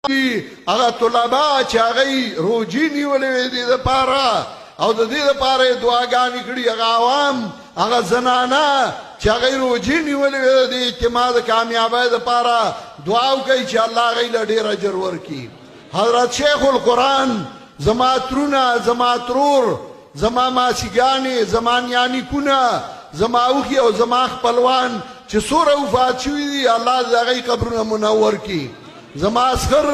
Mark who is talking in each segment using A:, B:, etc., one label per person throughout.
A: هغه طلبا چې هغه روجي نیولې دي د پاره او د دې لپاره دعاګانې کړي هغه عوام هغه زنانه چې هغه روجي نیولې دي اعتماد کامیابی د پاره دعا وکړي چې الله غي ډېر اجر ورکړي. حضرت شیخ القرآن زما ترونه زما ترور زما ماسیګانې زما نیانیکونه زما اوخي او زما خپلوان چې سوره وفات شوي دي الله د هغوی قبرونه منور کړي. زما اصغر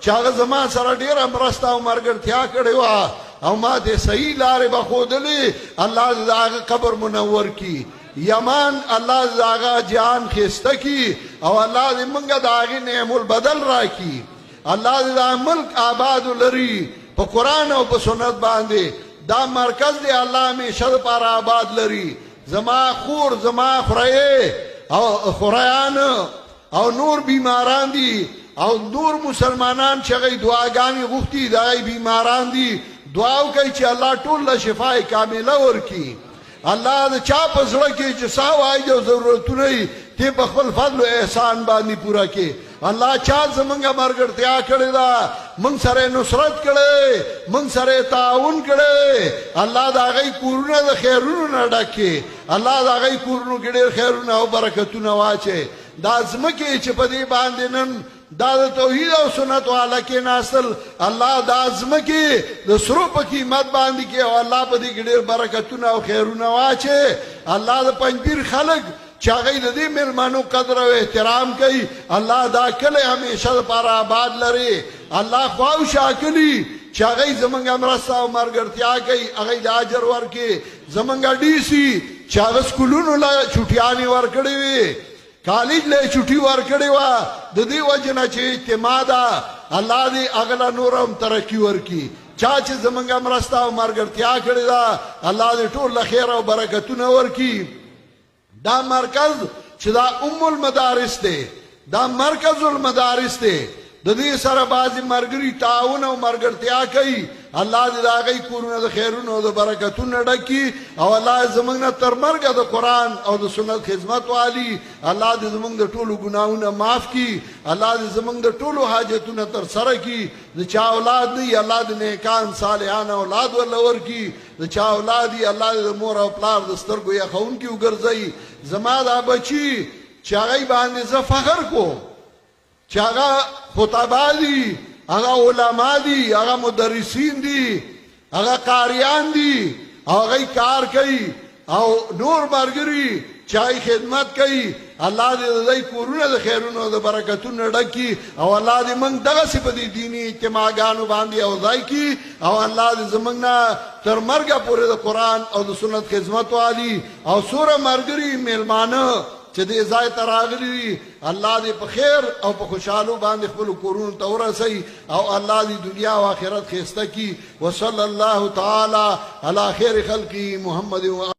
A: چې هغه زما سره ډېره مرسته او ملګرتیا کړې وه او ما ته صحیح لارې به ښودلې الله د هغه قبر منور کړي. یمان الله د هغه جان ښایسته کړي او الله دې موږ د هغې نعم البدل راکړي. الله دې دا ملک آباد لري په قرآن او په سنت باندې. دا مرکز دی الله همیشه دپاره آباد لري. زما خور زما خورئې او خوریان او نور بیماران دي او نور مسلمانان چې هغوی دعاګانې غوښتي د هغوی بیماران دي. دعا وکړئ چې الله ټول له شفای کامله ورکړي. الله د چا په زړه کې چې څه وایي او ضرورتونه یې ته په خپل فضل او احسان باندې پوره کړي. الله چا زمونږه ملګرتیا کړې ده موږ سره نصرت کړی موږ سره تعاون کړی. الله د هغوی کورونه د خیرونو نه ډک کړي. الله د هغوی کورونو کې ډېر خیرونه او برکتونه واچوي. دا ځمکې چې په دې باندې نن دا د توحید او سنت والا کې ناصل الله دا ځمکې د سرو په قیمت باندې کې او الله په دې کې ډېر برکتونه او خیرونه واچوي. الله د پنځپیر خلک چې هغوی د دې مېلمنو قدر او احترام کوي الله دا کلی همیشه دپاره آباد لري. الله خواوشا کلي چې هغوی زمونږ مرسته او ملګرتیا کوي هغوی د اجر ورکړي. زمونږ ډي سي چې هغه سکولونو له چوټیانې ورکړې وي کالج له چوټي ورکړې وه د دې وجې نه چې اعتماد الله دې هغه له نور هم ترقي ورکړي. چا چې زمونږ مرسته او ملګرتیا کړې ده الله دې ټول له خیر او برکتونه ورکړي. دا مرکز چې دا المدارس دی دا مرکز المدارس دی د دې سره بعضې ملګري تعاون او ملګرتیا کوي. الله دې د هغوی کورونه د خیرونو او د برکتونو ډک کړي او الله زموږ نه تر مرګه د قرآن او د سنت خدمت والي. الله دې زموږ د ټولو ګناهونه معاف کړي. الله دې زموږ د ټولو حاجتونه تر سره کړي. د چا اولاد نه الله دې نیکان صالحان اولاد ورله ورکړي. د چا اولاد دي الله دې د مور او پلار د سترګو یخونکي وګرځوي. زما دا بچي چې هغوی باندې زه فخر کوم چې هغه خطبا دي هغه علما دي هغه مدرسین دي هغه قاریان دي هغوی کار کوي او نور ملګري چې هغوی خدمت کوي. الله دې د دوی کورونه د خیرونو او د برکتونو ډک کړي او الله دې موږ دغسې په دې دیني اجتماعګانو باندې اوځای کړي او الله دې زموږ نه تر مرګه پورې د قرآن او د سنت خدمت والي او څومره ملګري میلمانه چې دې ځای ته راغلي وي الله دې په خیر او په خوشحالو باندې خپلو کورونو ته ورسوي او الله دې دنیا او آخرت ښایسته کړي. وصلی الله تعالی علی خیر خلقه محمد و